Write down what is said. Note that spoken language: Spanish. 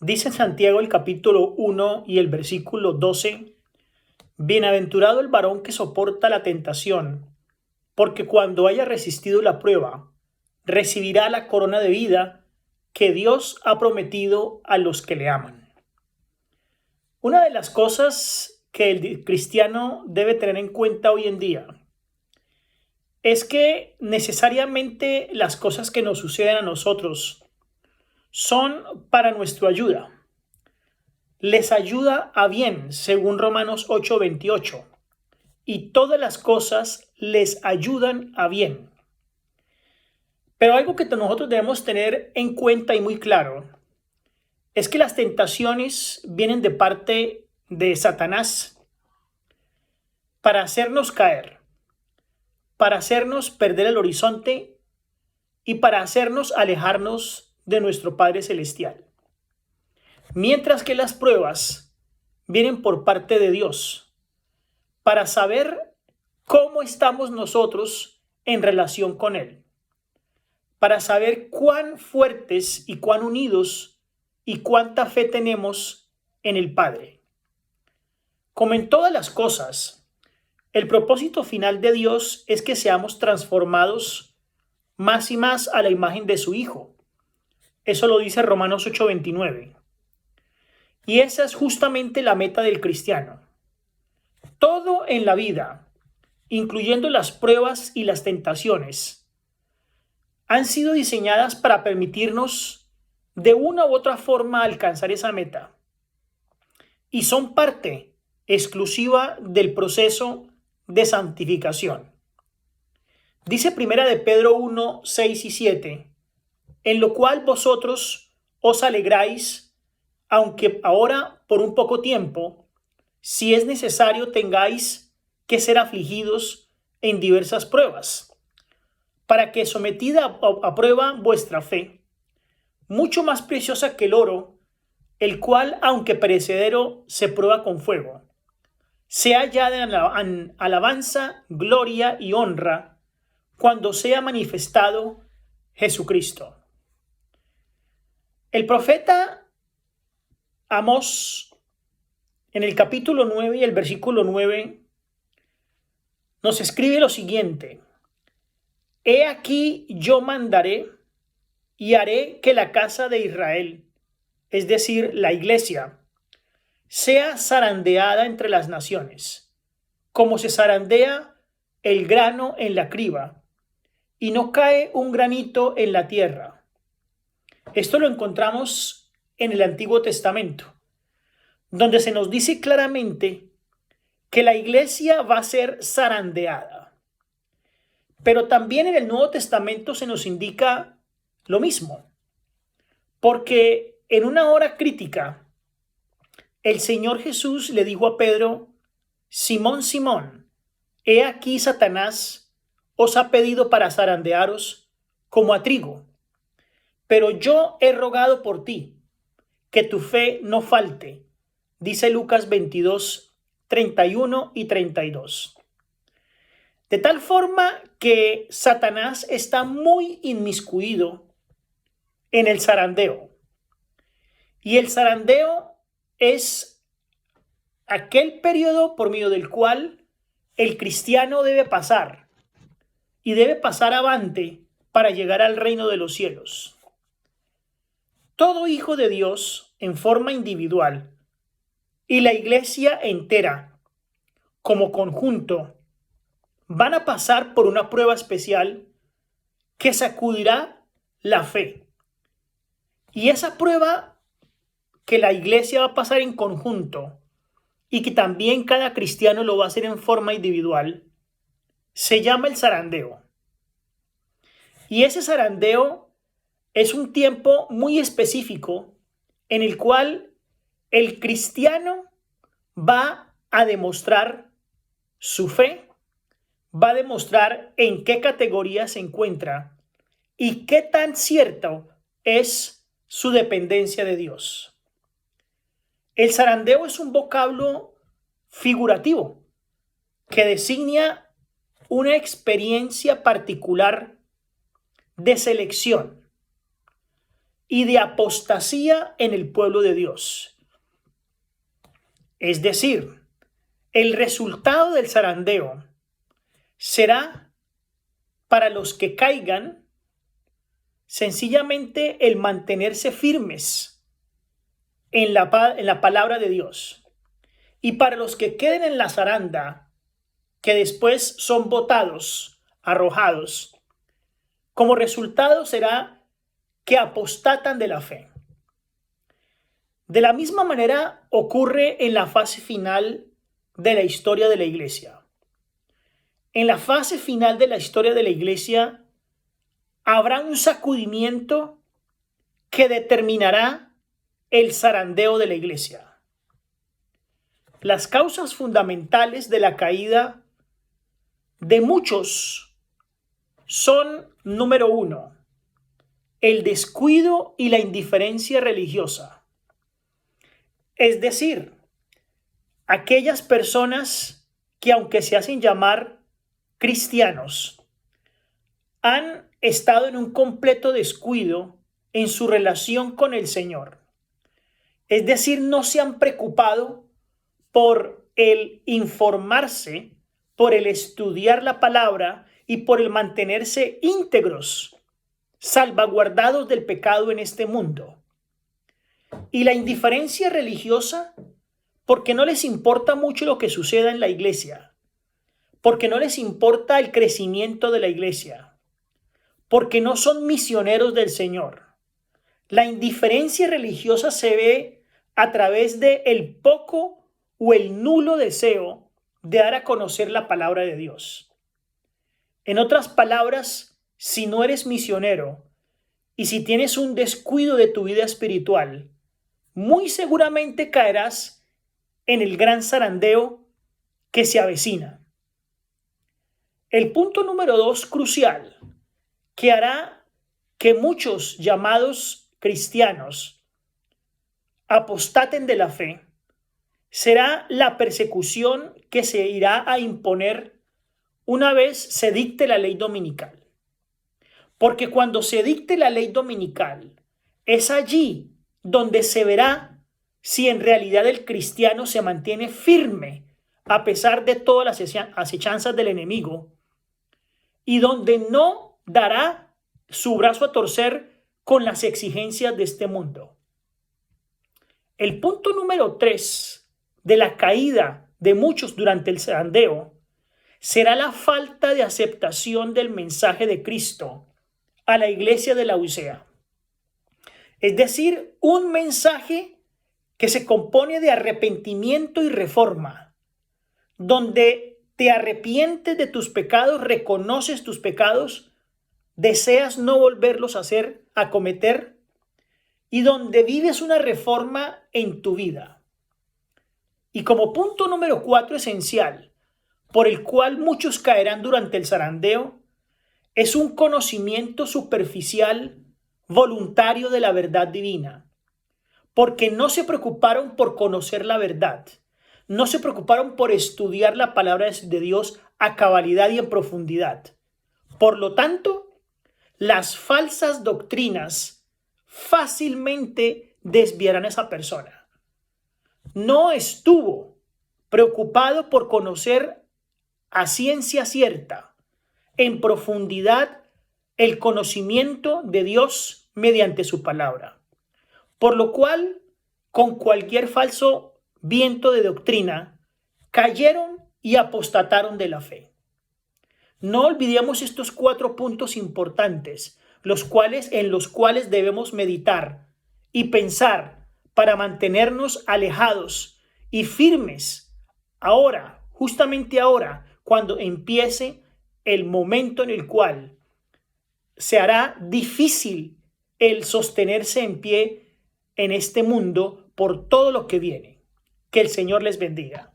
Dice en Santiago el capítulo 1 y el versículo 12: Bienaventurado el varón que soporta la tentación, porque cuando haya resistido la prueba, recibirá la corona de vida que Dios ha prometido a los que le aman. Una de las cosas que el cristiano debe tener en cuenta hoy en día es que necesariamente las cosas que nos suceden a nosotros son para nuestra ayuda. Les ayuda a bien, según Romanos 8:28, y todas las cosas les ayudan a bien. Pero algo que nosotros debemos tener en cuenta y muy claro es que las tentaciones vienen de parte de Satanás para hacernos caer, para hacernos perder el horizonte y para hacernos alejarnos de nuestro Padre Celestial. Mientras que las pruebas vienen por parte de Dios para saber cómo estamos nosotros en relación con Él, para saber cuán fuertes y cuán unidos y cuánta fe tenemos en el Padre. Como en todas las cosas, el propósito final de Dios es que seamos transformados más y más a la imagen de su Hijo. Eso lo dice Romanos 8:29. Y esa es justamente la meta del cristiano. Todo en la vida, incluyendo las pruebas y las tentaciones, han sido diseñadas para permitirnos de una u otra forma alcanzar esa meta. Y son parte exclusiva del proceso de santificación. Dice Primera de Pedro 1, 6 y 7, en lo cual vosotros os alegráis, aunque ahora por un poco tiempo, si es necesario, tengáis que ser afligidos en diversas pruebas, para que sometida a prueba vuestra fe, mucho más preciosa que el oro, el cual, aunque perecedero, se prueba con fuego, sea hallada en alabanza, gloria y honra cuando sea manifestado Jesucristo. El profeta Amós, en el capítulo 9 y el versículo 9, nos escribe lo siguiente: He aquí yo mandaré y haré que la casa de Israel, es decir, la iglesia, sea zarandeada entre las naciones, como se zarandea el grano en la criba, y no cae un granito en la tierra. Esto lo encontramos en el Antiguo Testamento, donde se nos dice claramente que la iglesia va a ser zarandeada. Pero también en el Nuevo Testamento se nos indica lo mismo, porque en una hora crítica, el Señor Jesús le dijo a Pedro: Simón, Simón, he aquí Satanás os ha pedido para zarandearos como a trigo, pero yo he rogado por ti, que tu fe no falte, dice Lucas 22, 31 y 32. De tal forma que Satanás está muy inmiscuido en el zarandeo. Y el zarandeo es aquel periodo por medio del cual el cristiano debe pasar y debe pasar avante para llegar al reino de los cielos. Todo hijo de Dios en forma individual y la iglesia entera como conjunto van a pasar por una prueba especial que sacudirá la fe. Y esa prueba que la iglesia va a pasar en conjunto y que también cada cristiano lo va a hacer en forma individual, se llama el zarandeo. Y ese zarandeo es un tiempo muy específico en el cual el cristiano va a demostrar su fe, va a demostrar en qué categoría se encuentra y qué tan cierto es su dependencia de Dios. El zarandeo es un vocablo figurativo que designa una experiencia particular de selección. y de apostasía en el pueblo de Dios. Es decir, el resultado del zarandeo será para los que caigan sencillamente el mantenerse firmes en la palabra de Dios. Y para los que queden en la zaranda, que después son botados, arrojados, como resultado será que apostatan de la fe. De la misma manera ocurre en la fase final de la historia de la iglesia. En la fase final de la historia de la iglesia habrá un sacudimiento que determinará el zarandeo de la iglesia. Las causas fundamentales de la caída de muchos son, número 1, el descuido y la indiferencia religiosa. Es decir, aquellas personas que, aunque se hacen llamar cristianos, han estado en un completo descuido en su relación con el Señor. Es decir, no se han preocupado por el informarse, por el estudiar la palabra y por el mantenerse íntegros, salvaguardados del pecado en este mundo. Y la indiferencia religiosa, porque no les importa mucho lo que suceda en la iglesia, porque no les importa el crecimiento de la iglesia, porque no son misioneros del Señor. La indiferencia religiosa se ve a través de el poco o el nulo deseo de dar a conocer la palabra de Dios. En otras palabras, si no eres misionero y si tienes un descuido de tu vida espiritual, muy seguramente caerás en el gran zarandeo que se avecina. El punto número 2 crucial, que hará que muchos llamados cristianos apostaten de la fe, será la persecución que se irá a imponer una vez se dicte la ley dominical. Porque cuando se dicte la ley dominical, es allí donde se verá si en realidad el cristiano se mantiene firme a pesar de todas las acechanzas del enemigo y donde no dará su brazo a torcer con las exigencias de este mundo. El punto número 3 de la caída de muchos durante el zarandeo será la falta de aceptación del mensaje de Cristo a la iglesia de Laodicea. Es decir, un mensaje que se compone de arrepentimiento y reforma, donde te arrepientes de tus pecados, reconoces tus pecados, deseas no volverlos a cometer, y donde vives una reforma en tu vida. Y como punto número 4 esencial, por el cual muchos caerán durante el zarandeo, es un conocimiento superficial, voluntario de la verdad divina, porque no se preocuparon por conocer la verdad, no se preocuparon por estudiar la palabra de Dios a cabalidad y en profundidad. Por lo tanto, las falsas doctrinas fácilmente desviarán a esa persona. No estuvo preocupado por conocer a ciencia cierta, en profundidad, el conocimiento de Dios mediante su palabra. Por lo cual, con cualquier falso viento de doctrina, cayeron y apostataron de la fe. No olvidemos estos 4 puntos importantes, en los cuales debemos meditar y pensar para mantenernos alejados y firmes ahora, justamente ahora, cuando empiece el momento en el cual se hará difícil el sostenerse en pie en este mundo por todo lo que viene. Que el Señor les bendiga.